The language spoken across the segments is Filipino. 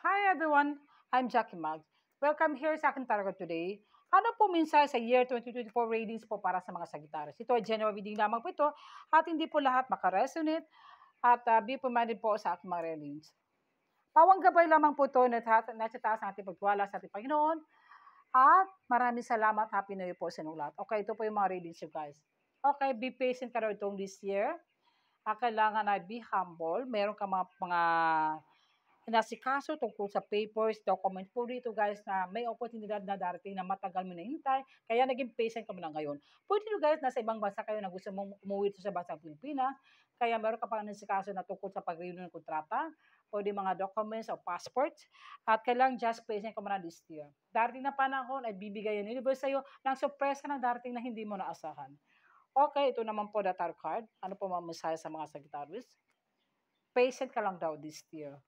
Hi everyone, I'm Jackie Mag. Welcome here sa aking tarot today. Ano po minsan sa year 2024 readings po para sa mga Sagittarius? Ito ay general reading lamang po ito at hindi po lahat makaresonate at be reminded po sa aking mga readings. Pawang gabay lamang po ito na nasa taas ng ating pagwala sa ating Panginoon at maraming salamat. Happy New Year po sa inyong lahat. Okay, ito po yung mga readings you guys. Okay, be patient ka raw itong this year. Kailangan ay be humble. Meron ka mga inasikaso tungkol sa papers, documents po dito guys na may oportunidad na darating na matagal mo nahintay. Kaya naging patient ka muna ngayon. Pwede nyo guys, nasa ibang bansa kayo na gusto mong umuwi dito sa bansang Pilipinas. Kaya meron ka pang inasikaso na tungkol sa pag-renew ng kontrata. Pwede mga documents o passports. At kailangan just patient ka muna this year. Darating na panahon ay bibigay yung universe sa'yo ng sorpresa na darating na hindi mo naasahan. Okay, ito naman po the tarot card. Ano po mga mensahe sa mga Sagittarius? Patient ka lang daw this year.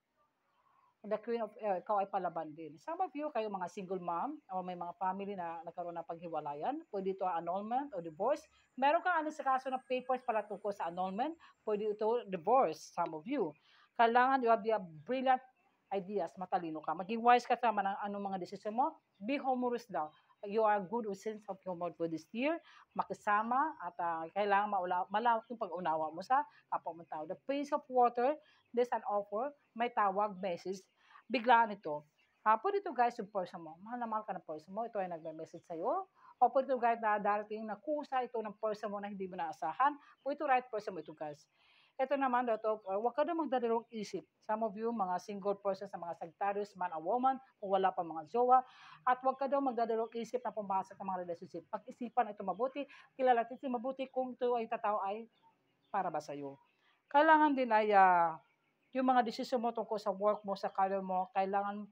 The Queen of Air, ikaw ay palaban din. Some of you, kayo mga single mom, o may mga family na nagkaroon ng paghiwalayan, pwede ito annulment o divorce. Meron kang ano sa kaso ng papers pala tungkol sa annulment, pwede ito divorce, some of you. Kailangan you have brilliant ideas, matalino ka. Maging wise ka sa anong mga desisyon mo. Be humorous daw. You are good with sense of humor for this year. Makisama at kailangan malawak yung pag-unawa mo sa kapwa mong tao. The Prince of Water, there's an offer, may tawag, message, biglaan ito. Pwede ito guys yung person mo. Mahal na mahal ka ng person mo. Ito ay nagme-message sa'yo. O pwede ito guys na darating na kusa ito ng person mo na hindi mo naasahan. Pwede ito right person mo ito guys. Ito naman daw, huwag ka na magdadalawang isip. Some of you, mga single person sa mga Sagittarius, man or woman, kung wala pa mga jowa. At huwag ka daw magdadalawang isip na pumasok ng mga relationship. Pag-isipan ito mabuti, kilalatin ito mabuti kung ito ay tataw ay para ba sa'yo. Kailangan din ay yung mga desisyon mo tungkol sa work mo, sa career mo, kailangan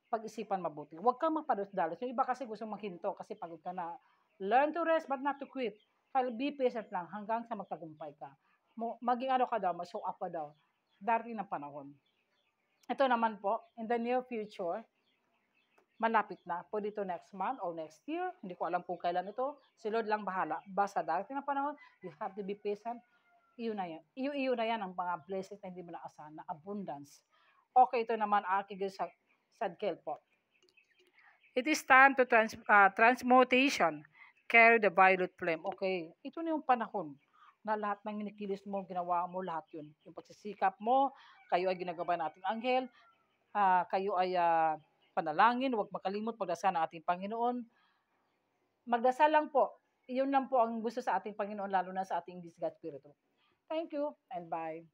pag-isipan mabuti. Huwag kang magpados-dalos. Yung iba kasi gusto maghinto kasi pagod ka na. Learn to rest but not to quit. Kaya be patient lang hanggang sa magtagumpay ka. Maging ano ka daw, mag-show up ka daw. Darating ng panahon. Ito naman po, in the near future, malapit na. Pwede ito next month or next year. Hindi ko alam kung kailan ito. Si Lord lang bahala. Basta darating ng panahon, you have to be patient. Iyon na yan. Iyo na yan ang mga blessings na hindi mo naasahan, na abundance. Okay, ito naman aking sadkel po. It is time to transmutation. Carry the violet flame. Okay, ito na yung panahon na lahat ng inikilis mo, ginawa mo, lahat yun. Yung pagsisikap mo, kayo ay ginagawa nating anghel, kayo ay panalangin, huwag makalimot pagdasal ng ating Panginoon. Magdasal lang po. Iyon lang po ang gusto sa ating Panginoon, lalo na sa ating English God Spirit. Thank you and bye.